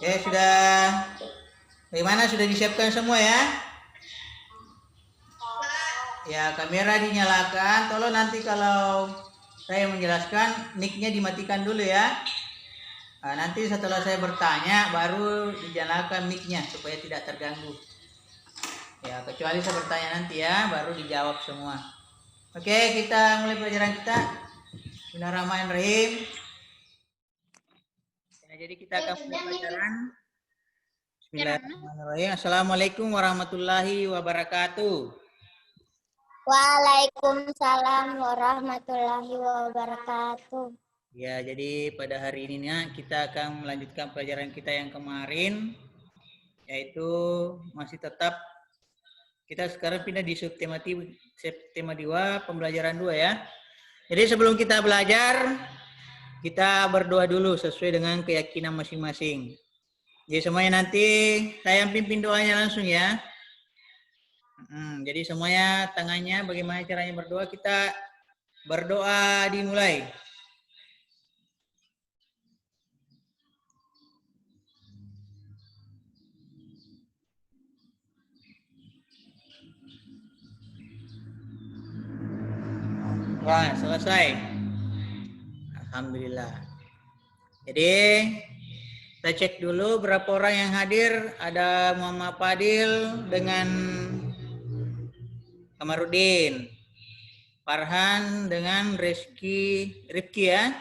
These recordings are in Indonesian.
Oke, sudah. Bagaimana, sudah disiapkan semua ya? Ya, kamera dinyalakan. Tolong nanti kalau saya menjelaskan, mic-nya dimatikan dulu ya. Nah, nanti setelah saya bertanya, baru dinyalakan mic-nya supaya tidak terganggu. Ya, kecuali saya bertanya nanti ya, baru dijawab semua. Oke, kita mulai pelajaran kita. Bismillahirrahmanirrahim. Ya, jadi kita akan mulai pelajaran. Bismillahirrahmanirrahim. Assalamualaikum warahmatullahi wabarakatuh. Waalaikumsalam warahmatullahi wabarakatuh. Ya, jadi pada hari ini kita akan melanjutkan pelajaran kita yang kemarin, yaitu masih tetap kita sekarang pindah di subtema 2, pembelajaran 2 ya. Jadi sebelum kita belajar, kita berdoa dulu sesuai dengan keyakinan masing-masing. Jadi semuanya nanti saya yang pimpin doanya langsung ya. Jadi semuanya tangannya bagaimana caranya berdoa, kita berdoa dimulai. Wah, selesai. Alhamdulillah. Jadi kita cek dulu berapa orang yang hadir. Ada Muhammad Fadil dengan Kamarudin, Farhan dengan Rifki ya.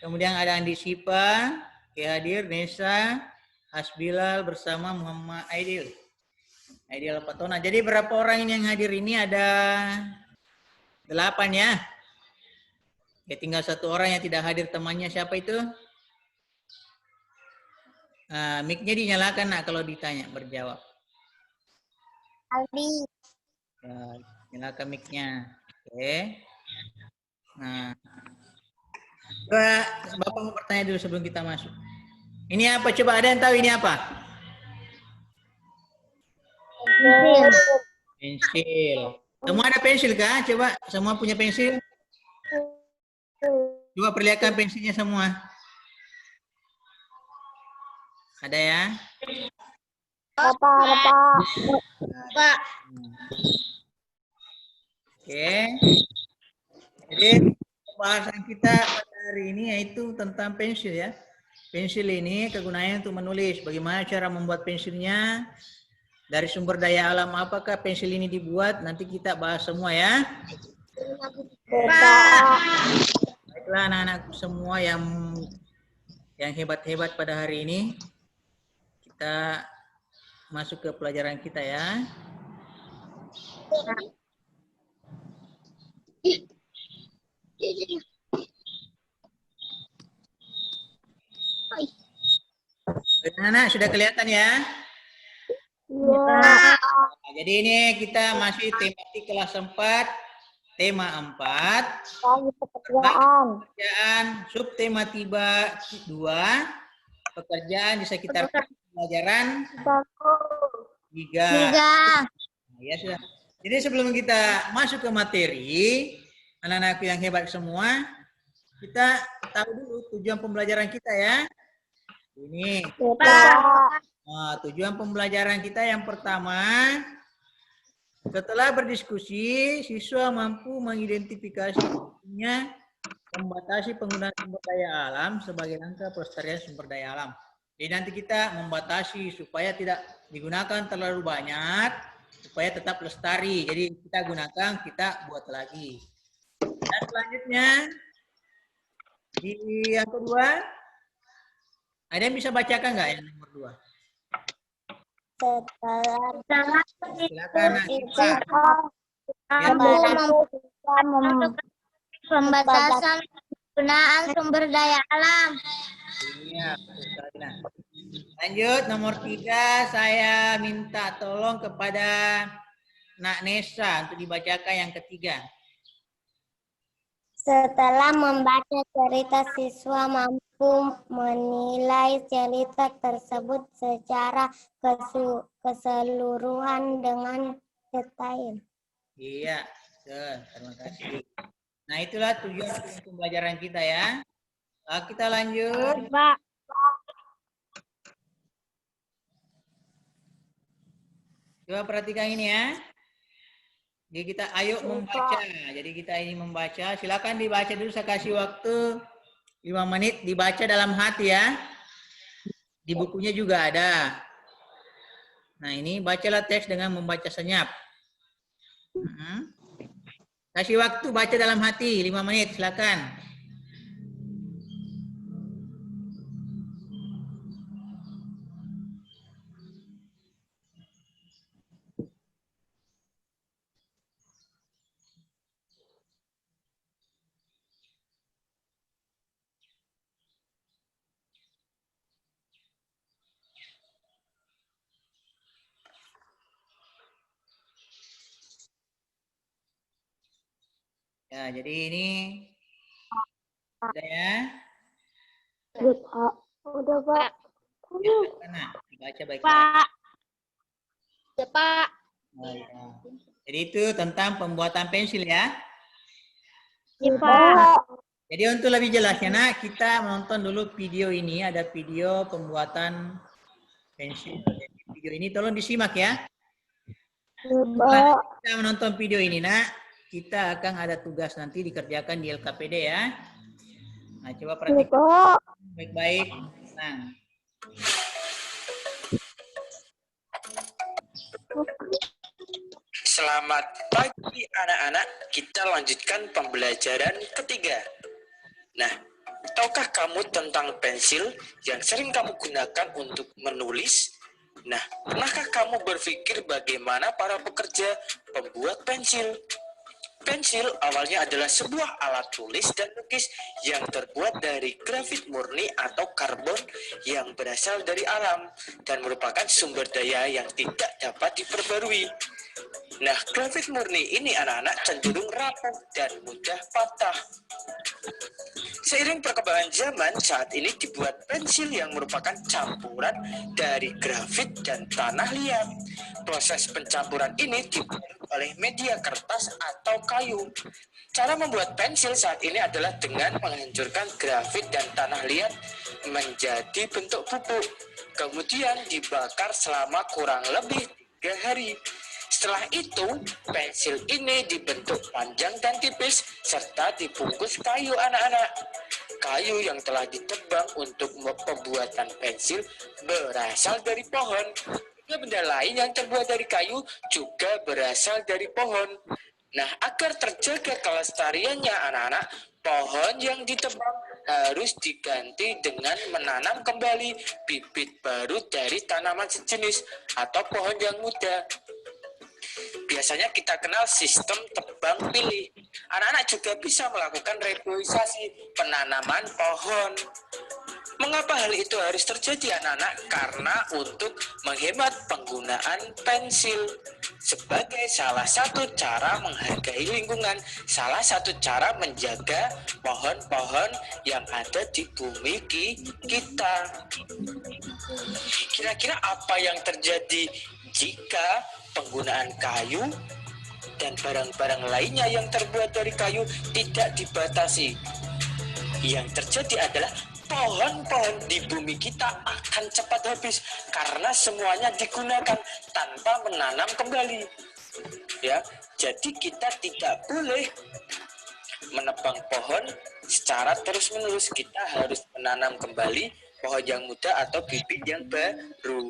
Kemudian ada Andi Sipa, hadir, Nesa, Hasbilal bersama Muhammad Aidil Patona. Jadi berapa orang ini yang hadir ini? Ada 8 ya. Ya, tinggal 1 orang yang tidak hadir, temannya siapa itu? Mic-nya dinyalakan nak kalau ditanya berjawab. Aldi. Ya, nyalakan mic-nya. Oke. Nah, Bapak mau bertanya dulu sebelum kita masuk. Ini apa? Coba ada yang tahu ini apa? Pensil. Semua ada pensil kah? Coba semua punya pensil? Coba perlihatkan pensilnya semua. Ada ya? Pak. Oke. Jadi pembahasan kita pada hari ini yaitu tentang pensil ya. Pensil ini kegunaannya untuk menulis. Bagaimana cara membuat pensilnya? Dari sumber daya alam apakah pensil ini dibuat? Nanti kita bahas semua ya. Baiklah anak-anak semua yang hebat-hebat pada hari ini. Kita masuk ke pelajaran kita ya. Anak-anak sudah kelihatan ya? Ya. Jadi ini kita masih tematik kelas 4, tema 4, pekerjaan, subtema 2, pekerjaan di sekitar pelajaran 3. Ya sudah. Jadi sebelum kita masuk ke materi, anak-anak yang hebat semua, kita tahu dulu tujuan pembelajaran kita ya. Ini. Nah, tujuan pembelajaran kita yang pertama, setelah berdiskusi, siswa mampu mengidentifikasinya, membatasi penggunaan sumber daya alam sebagai langkah pelestarian sumber daya alam. Jadi nanti kita membatasi supaya tidak digunakan terlalu banyak, supaya tetap lestari. Jadi kita gunakan, kita buat lagi. Dan selanjutnya, di yang kedua, ada yang bisa bacakan nggak yang nomor 2? Silakan kita. Pembatasan penggunaan sumber daya alam. Iya, lanjut nomor 3, saya minta tolong kepada Nak Nesa untuk dibacakan yang ketiga. Setelah membaca cerita, siswa mampu menilai cerita tersebut secara keseluruhan dengan detail. Iya, terima kasih. Nah, itulah tujuan pembelajaran kita ya. Kita lanjut. Pak. Coba perhatikan ini ya. Jadi kita ayo membaca. Jadi kita ini membaca. Silakan dibaca dulu. Saya kasih waktu 5 menit. Dibaca dalam hati ya. Di bukunya juga ada. Nah ini bacalah teks dengan membaca senyap. Kasih waktu baca dalam hati 5 menit. Silakan. Ya, jadi ini udah ya. Udah, Pak. Udah, Pak. Ya, mana? Dibaca baik-baik. Pak. Ya, Pak. Oh, ya. Jadi itu tentang pembuatan pensil ya. Ya, Pak. Jadi untuk lebih jelasnya, nak, kita menonton dulu video ini. Ada video pembuatan pensil. Jadi video ini tolong disimak ya. Setelah kita menonton video ini, nak, kita akan ada tugas nanti dikerjakan di LKPD ya. Nah, coba perhatikan baik-baik. Nah, Selamat pagi anak-anak, kita lanjutkan pembelajaran ketiga. Nah, tahukah kamu tentang pensil yang sering kamu gunakan untuk menulis? Nah, pernahkah kamu berpikir bagaimana para pekerja pembuat pensil? Pensil awalnya adalah sebuah alat tulis dan lukis yang terbuat dari grafit murni atau karbon yang berasal dari alam dan merupakan sumber daya yang tidak dapat diperbarui. Nah, grafit murni ini anak-anak cenderung rapuh dan mudah patah. Seiring perkembangan zaman, saat ini dibuat pensil yang merupakan campuran dari grafit dan tanah liat. Proses pencampuran ini dibuat oleh media kertas atau kayu. Cara membuat pensil saat ini adalah dengan menghancurkan grafit dan tanah liat menjadi bentuk pupuk. Kemudian dibakar selama kurang lebih 3 hari. Setelah itu, pensil ini dibentuk panjang dan tipis serta dibungkus kayu anak-anak. Kayu yang telah ditebang untuk pembuatan pensil berasal dari pohon. Benda lain yang terbuat dari kayu juga berasal dari pohon. Nah, agar terjaga kelestariannya anak-anak, pohon yang ditebang harus diganti dengan menanam kembali bibit baru dari tanaman sejenis atau pohon yang muda. Biasanya kita kenal sistem tebang pilih. Anak-anak juga bisa melakukan reboisasi, penanaman pohon. Mengapa hal itu harus terjadi anak-anak? Karena untuk menghemat penggunaan pensil sebagai salah satu cara menghargai lingkungan, salah satu cara menjaga pohon-pohon yang ada di bumi kita. Kira-kira apa yang terjadi jika penggunaan kayu dan barang-barang lainnya yang terbuat dari kayu tidak dibatasi? Yang terjadi adalah pohon-pohon di bumi kita akan cepat habis karena semuanya digunakan tanpa menanam kembali. Ya, jadi kita tidak boleh menebang pohon secara terus-menerus. Kita harus menanam kembali pohon yang muda atau bibit yang baru.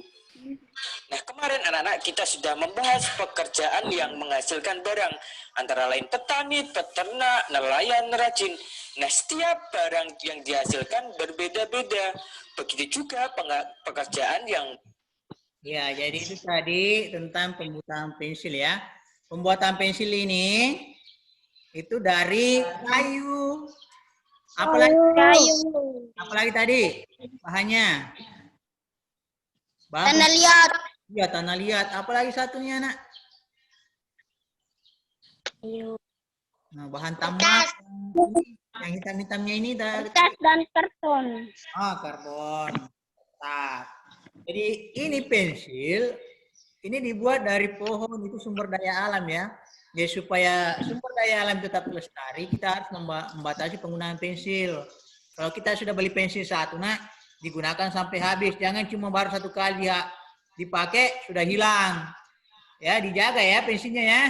Nah, kemarin anak-anak kita sudah membahas pekerjaan yang menghasilkan barang, antara lain petani, peternak, nelayan, rajin. Nah, setiap barang yang dihasilkan berbeda-beda. Begitu juga pekerjaan yang... Ya, jadi itu tadi tentang pembuatan pensil ya. Pembuatan pensil ini itu dari kayu. Apalagi tadi bahannya? Tanah liat. Iya, tanah liat. Apalagi satunya, nak? Nah, bahan tambang. Yang hitam-hitamnya ini dari Kertas dan karton. karbon. Nah, jadi ini pensil, ini dibuat dari pohon, itu sumber daya alam ya. Jadi supaya sumber daya alam tetap lestari, kita harus membatasi penggunaan pensil. Kalau kita sudah beli pensil satu, nak, digunakan sampai habis. Jangan cuma baru satu kali ya dipakai sudah hilang. Ya, dijaga ya pensilnya ya.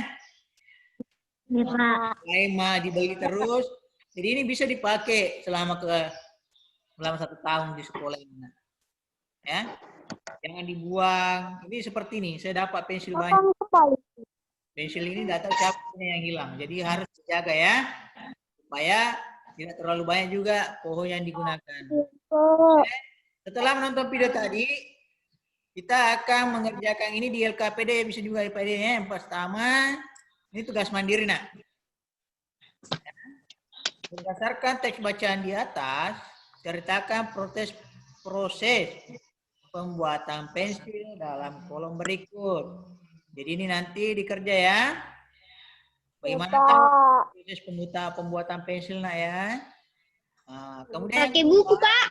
Iya, Pak. Lema dibeli terus. Jadi ini bisa dipakai selama 1 tahun di sekolah ini. Ya. Jangan dibuang. Ini seperti ini, saya dapat pensil banyak. Pensil ini tidak tahu siapa yang hilang. Jadi harus dijaga ya. Supaya tidak terlalu banyak juga pohon yang digunakan. Setelah menonton video tadi, kita akan mengerjakan ini di LKPD, bisa juga LKPD ya. Yang pertama, ini tugas mandiri nak. Berdasarkan teks bacaan di atas, ceritakan proses pembuatan pensil dalam kolom berikut. Jadi ini nanti dikerja ya. Bagaimana proses pembuatan pensil nak ya. Nah, kemudian Pakai buku, Pak.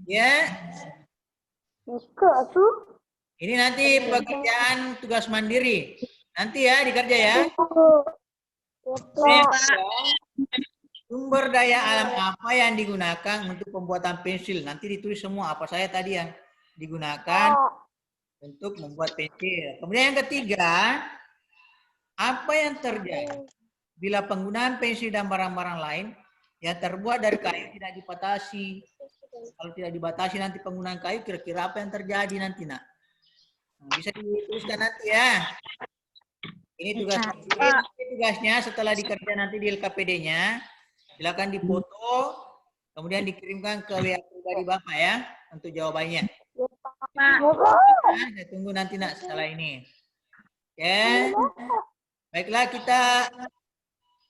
ya. Buku tuh. Ini nanti pekerjaan tugas mandiri. Nanti ya dikerja ya. Sumber daya alam apa yang digunakan untuk pembuatan pensil? Nanti ditulis semua apa saya tadi yang digunakan untuk membuat pensil. Kemudian yang ketiga, apa yang terjadi bila penggunaan pensil dan barang-barang lain yang terbuat dari kayu tidak dibatasi? Kalau tidak dibatasi nanti penggunaan kayu, kira-kira apa yang terjadi nanti nak? Bisa dituliskan nanti ya. Ini tugasnya setelah dikerja nanti di LKPD-nya. Silakan dipoto, kemudian dikirimkan ke WA pribadi Bapak ya untuk jawabannya. Saya tunggu nanti nak setelah ini. Oke. Baiklah kita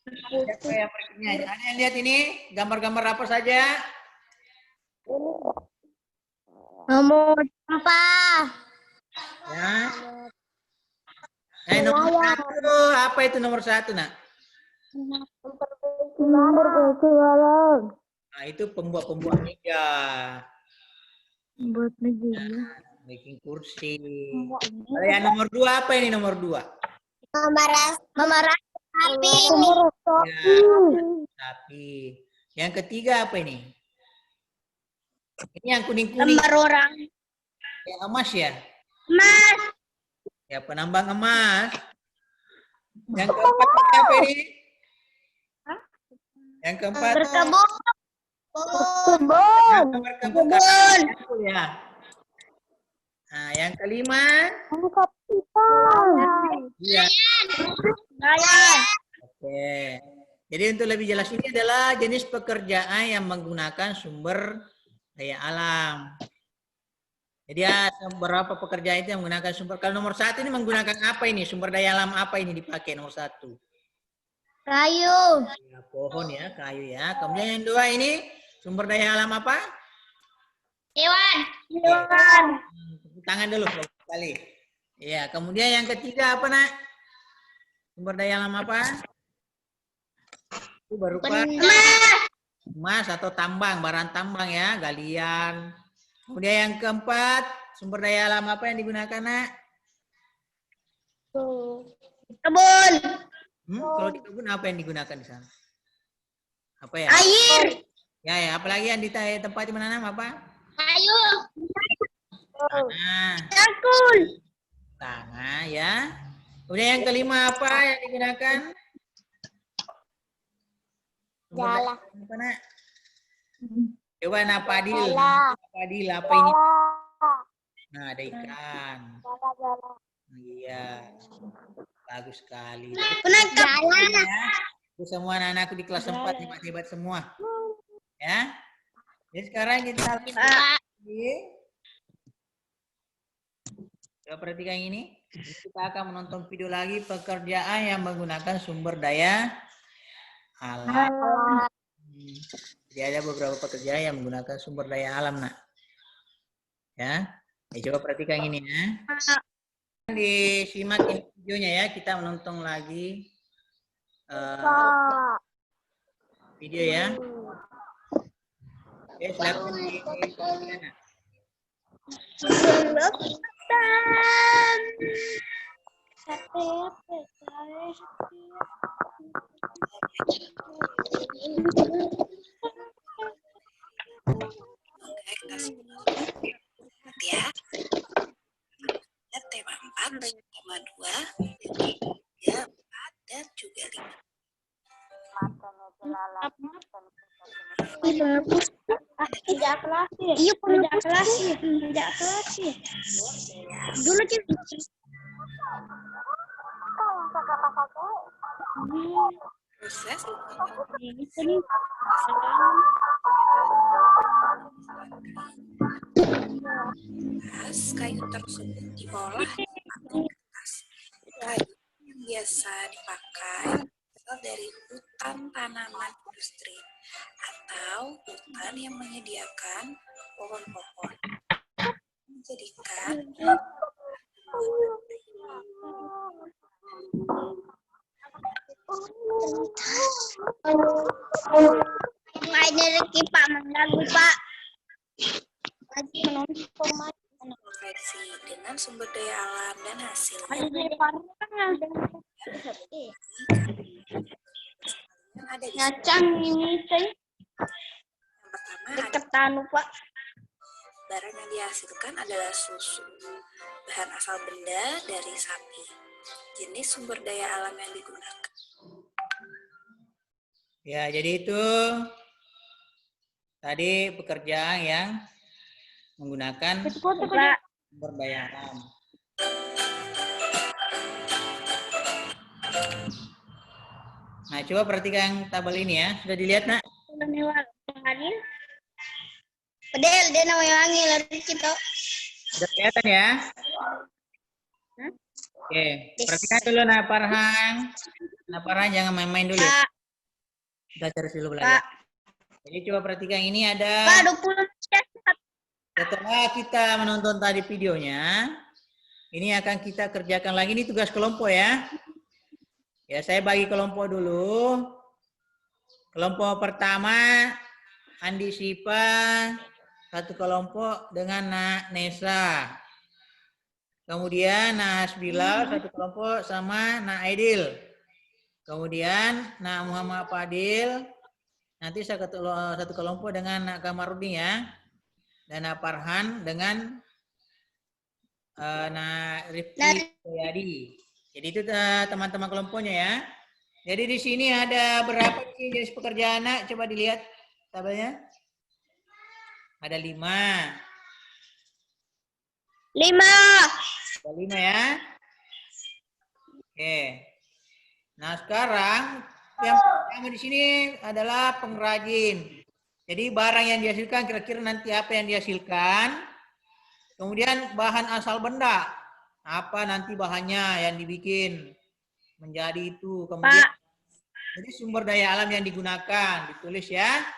siapa yang berikutnya? Ada yang lihat ini gambar-gambar apa saja? Nomor sampah. Ya. Nomor 1 apa itu nomor 1 nak? Nah itu pembuat meja. Buat meja. Bikin kursi. Yang nomor 2 apa ini nomor 2? Memerah sapi. Ya, sapi. Yang ketiga apa ini? Ini yang kuning-kuning. Gambar orang. Yang emas ya? Mas. Ya, penambang emas. Yang keempat apa ini? Yang keempat. Berkebun. Berkebun. Ya. Nah, yang kelima. Iya. Oke. Jadi untuk lebih jelas ini adalah jenis pekerjaan yang menggunakan sumber daya alam. Jadi ya beberapa pekerjaan itu yang menggunakan sumber. Kalau nomor 1 ini menggunakan apa ini? Sumber daya alam apa ini dipakai nomor 1? Kayu. Ya, pohon ya, kayu ya. Kemudian yang 2 ini sumber daya alam apa? Hewan. Tangan dulu kali. Ya, kemudian yang ketiga apa nak? Sumber daya alam apa? Itu berupa emas atau tambang, barang tambang ya, galian. Kemudian yang keempat, sumber daya alam apa yang digunakan nak? Kebun. Kalau di kebun apa yang digunakan di sana? Apa ya? Air. Ya, apalagi yang di tempat menanam apa? Kayu. Tanah. Cangkul. Tanah ya. Kemudian yang kelima apa yang digunakan? Jala. Apa nak? Coba napadil. Napadil apa ini? Nah, ada ikan. Iya. Bagus sekali. Penangkapan. Ya. Itu semua anak-anakku di kelas 4 hebat-hebat semua. Ya. Jadi sekarang kita coba perhatikan ini. Kita akan menonton video lagi pekerjaan yang menggunakan sumber daya alam. Jadi ada beberapa pekerjaan yang menggunakan sumber daya alam, nak. Ya. Coba perhatikan ini ya. Disimak ini videonya ya. Kita menonton lagi video ya. Oke, silakan di ya. Tema 4, tema 2. Tidak kelas ya. Iya, tidak kelas ya. Tidak kelas ya. Dulu sih. Proses kayu tersebut diolah menjadi kertas. Kayu yang biasa dipakai berasal dari hutan tanaman industri atau hutan yang menyediakan pohon-pohon menjadikan Nggak ada Pak mengganggu Pak. Lagi menonton konversi dengan sumber daya alam dan hasilnya ada di sini. Ngacang ini teh Yang pertama ada deket tanu Pak. barang yang dihasilkan adalah susu. Bahan asal benda dari sapi. Jenis sumber daya alam yang digunakan. Ya, jadi itu tadi pekerjaan yang menggunakan sumber daya alam. Nah, coba perhatikan tabel ini ya. Sudah dilihat, Nak? Pedel dia namanya wangi lari kita. Sudah kelihatan ya? Oke, perhatikan dulu Nak Farhan. Nak Farhan jangan main-main dulu. Pak, Kita cari dulu Pak. belajar. Jadi coba perhatikan ini Pak ada 20 setelah kita menonton tadi videonya, ini akan kita kerjakan lagi, ini tugas kelompok ya. Ya, saya bagi kelompok dulu. Kelompok pertama, Andi Sipa, satu kelompok dengan Nak Nesa. Kemudian Nak Hasbilal, satu kelompok sama Nak Aidil. Kemudian Nak Muhammad Fadil, nanti satu kelompok dengan Nak Kamarudin ya. Dan Nak Farhan dengan Nak Rifki Soyadi. Jadi itu teman-teman kelompoknya ya. Jadi di sini ada berapa sih jenis pekerjaan Nak? Coba dilihat tabelnya. Ada 5. 5. Ada 5 ya. Oke. Nah sekarang yang pertama di sini adalah pengrajin. Jadi barang yang dihasilkan kira-kira nanti apa yang dihasilkan. Kemudian bahan asal benda. Apa nanti bahannya yang dibikin menjadi itu. Kemudian Pak. jadi sumber daya alam yang digunakan. Ditulis ya.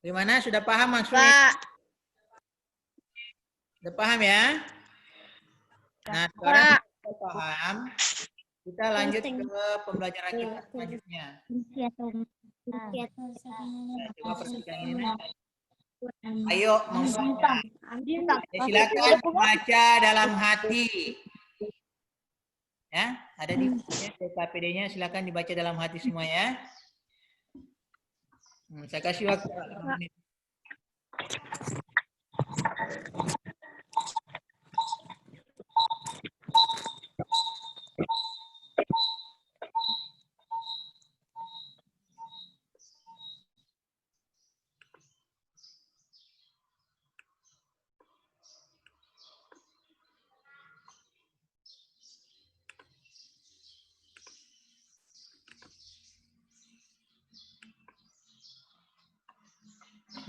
Gimana? Sudah paham maksudnya? Pak. Sudah paham ya? Nah sekarang kita paham. Kita lanjut ke pembelajaran kita selanjutnya. Nah, coba perhatikan ini. Ayo membaca. Ya, silakan membaca dalam hati. Ya, ada di KPD-nya, silakan dibaca dalam hati semua ya. Saya kasih waktu 5 menit.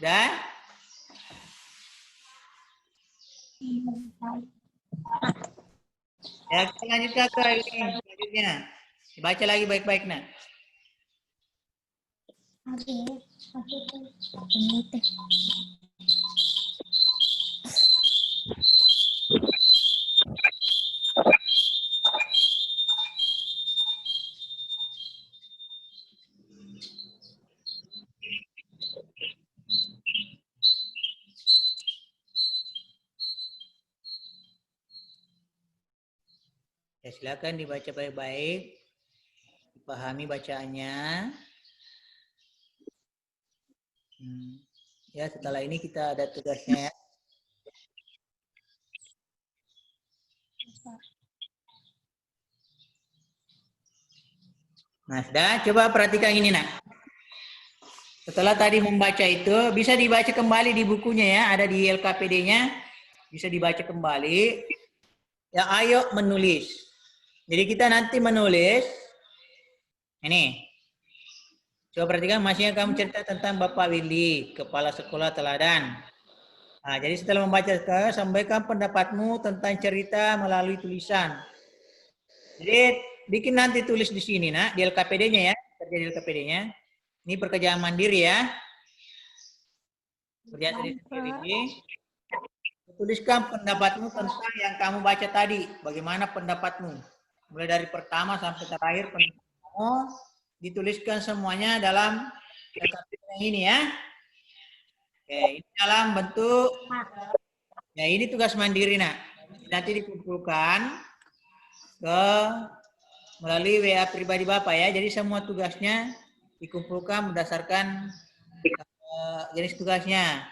Sudah? Ya, kita lanjutkan ke ini selanjutnya. Baca lagi baik-baik, Nak. Ya, silakan dibaca baik-baik. Dipahami bacaannya. Ya, setelah ini kita ada tugasnya ya. Nah, sudah. Coba perhatikan ini, Nak. Setelah tadi membaca itu, bisa dibaca kembali di bukunya ya, ada di LKPD-nya, bisa dibaca kembali. Ya, ayo menulis. Jadi kita nanti menulis, ini. Coba perhatikan, masihnya kamu cerita tentang Bapak Willy, Kepala Sekolah Teladan. Nah, jadi setelah membaca, sampaikan pendapatmu tentang cerita melalui tulisan. Jadi bikin nanti tulis di sini, nak, di LKPD-nya ya, kerja di LKPD-nya. Ini pekerjaan mandiri ya. Pekerjaan sendiri. Tuliskan pendapatmu tentang yang kamu baca tadi. Bagaimana pendapatmu? Mulai dari pertama sampai terakhir pendapatmu dituliskan semuanya dalam LKPD yang ini ya. Oke, ini dalam bentuk ya ini tugas mandiri nak. Nanti dikumpulkan ke melalui WA pribadi Bapak ya. Jadi semua tugasnya dikumpulkan berdasarkan jenis tugasnya.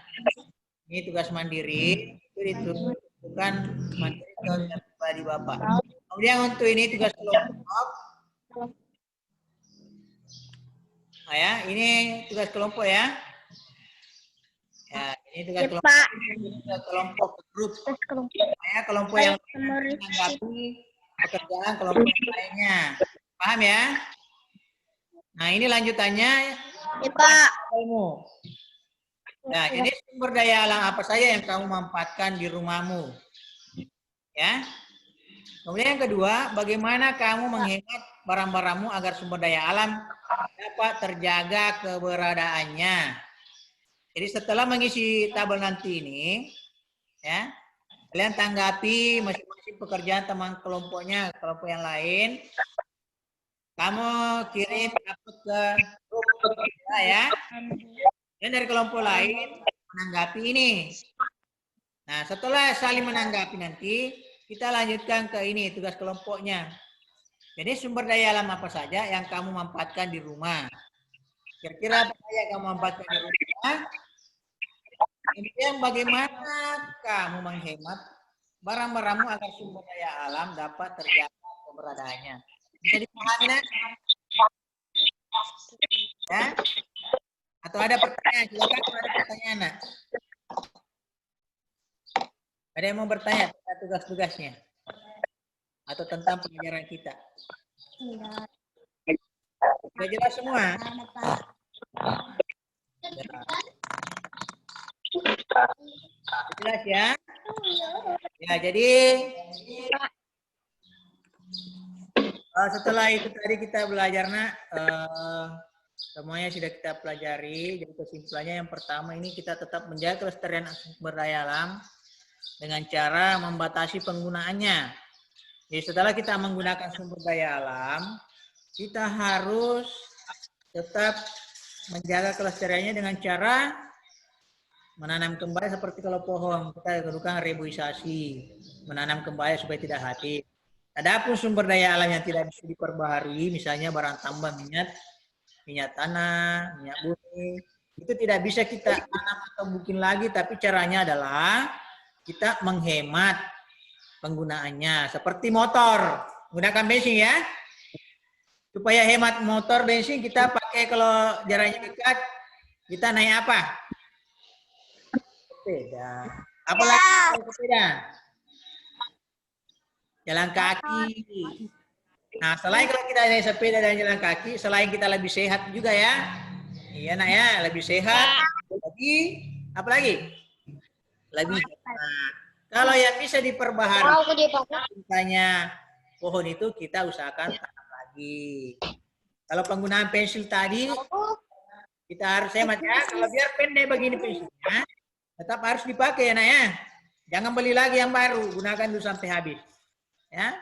Ini tugas mandiri, itu ditentukan mandiri ke WA pribadi Bapak. Kemudian untuk ini tugas kelompok. Nah, ya, ini tugas kelompok ya. Ya, ini tugas kelompok grup. Ya, kelompok yang menanggapi pekerjaan kelompok yang lainnya. Paham ya? Nah, ini lanjutannya. Ya, Pak. Nah, jadi sumber daya alam apa saja yang kamu manfaatkan di rumahmu? Ya. Kemudian yang kedua, bagaimana kamu menghemat barang-barangmu agar sumber daya alam dapat terjaga keberadaannya. Jadi setelah mengisi tabel nanti ini, ya, kalian tanggapi masing-masing pekerjaan teman kelompoknya, kelompok yang lain. Kamu kirim upload ke grup ya. Dan dari kelompok lain menanggapi ini. Nah, setelah saling menanggapi nanti, kita lanjutkan ke ini tugas kelompoknya. Jadi sumber daya alam apa saja yang kamu manfaatkan di rumah? Kira-kira apa saja yang kamu manfaatkan di rumah? Kemudian bagaimana kamu menghemat barang-barangmu agar sumber daya alam dapat terjaga keberadaannya? Bisa dipahami, nak? Ya? Atau ada pertanyaan? Silakan kalau ada pertanyaan, nak. Ada yang mau bertanya tentang tugas-tugasnya? Atau tentang pelajaran kita? Sudah jelas semua? Jelas ya? Ya, jadi setelah itu tadi kita belajar, nak, semuanya sudah kita pelajari. Jadi kesimpulannya yang pertama ini kita tetap menjaga kelestarian sumber daya alam dengan cara membatasi penggunaannya. Jadi setelah kita menggunakan sumber daya alam, kita harus tetap menjaga kelestariannya dengan cara menanam kembali seperti kalau pohon, kita lakukan reboisasi, menanam kembali supaya tidak habis. Adapun sumber daya alam yang tidak bisa diperbaharui, misalnya barang tambang minyak tanah, minyak bumi, itu tidak bisa kita tanam atau bikin lagi, tapi caranya adalah kita menghemat penggunaannya. Seperti motor, menggunakan bensin ya. Supaya hemat motor bensin, kita pakai kalau jaraknya dekat, kita naik apa? Sepeda. Apalagi sepeda? Jalan kaki. Nah, selain kalau kita naik sepeda dan jalan kaki, selain kita lebih sehat juga ya. Iya, nak ya, lebih sehat. Lagi, apa lagi? Lebih sehat. Kalau yang bisa diperbaharui, misalnya pohon itu kita usahakan tanam lagi. Kalau penggunaan pensil tadi, kita harus hemat ya. Kalau biar pendek begini pensilnya, tetap harus dipakai ya, nak ya. Jangan beli lagi yang baru, gunakan dulu sampai habis. Ya,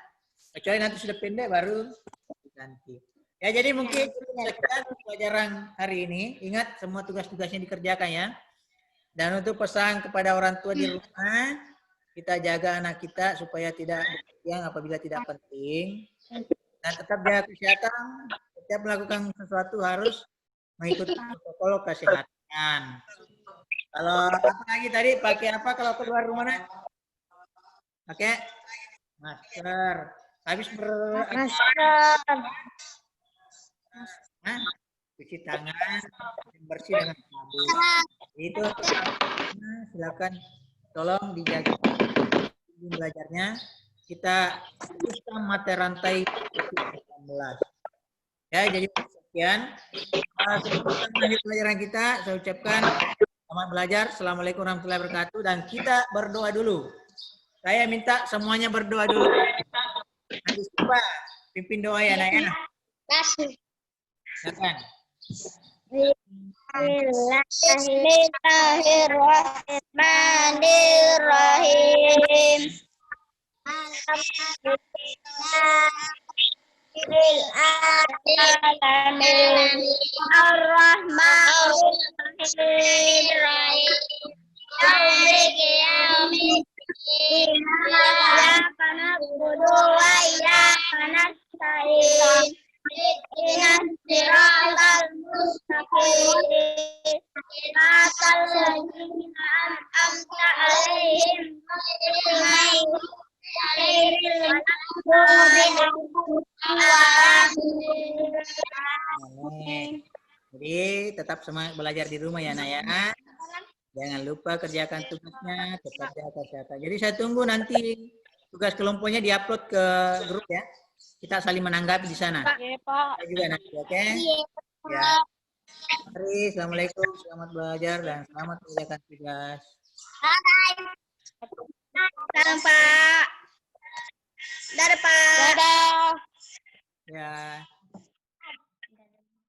kecuali nanti sudah pendek baru diganti. Ya, jadi mungkin sekian pelajaran hari ini. Ingat semua tugas-tugasnya dikerjakan ya. Dan untuk pesan kepada orang tua di rumah, kita jaga anak kita supaya tidak berpergian apabila tidak penting. Dan tetap jaga kesehatan. Setiap melakukan sesuatu harus mengikuti protokol kesehatan. Kalau apa lagi tadi, pakai apa kalau keluar rumah? Pakai masker. Habis masker. cuci tangan, bersih dengan sabun. Itu silakan tolong dijaga belajarnya. Kita putuskan mata rantai COVID-19. Ya, jadi sekian. Sebelum kita lanjut pelajaran kita, saya ucapkan selamat belajar. Assalamualaikum warahmatullahi wabarakatuh. Dan kita berdoa dulu. Saya minta semuanya berdoa dulu. Nanti coba pimpin doa ya, Nak ya. Silakan. Bismillahirrahmanirrahim. Alamin Ar-Rahmanir-Rahim. Maliki yaumiddin. Iyyaka na'budu wa iyyaka nasta'in. Ihdinas siratal mustaqim. Siratal ladzina an'amta 'alaihim ghairil maghdubi 'alaihim. Jadi tetap semangat belajar di rumah ya, Nak ya. Jangan lupa kerjakan tugasnya, tetap jaga kesehatan. Jadi saya tunggu nanti tugas kelompoknya diupload ke grup ya. Kita saling menanggapi di sana. Iya, Pak. Saya juga nanti, oke? Ya. Mari, assalamualaikum, selamat belajar dan selamat mengerjakan tugas. Salam, Pak. Dadah, Pak. Dadah. Ya.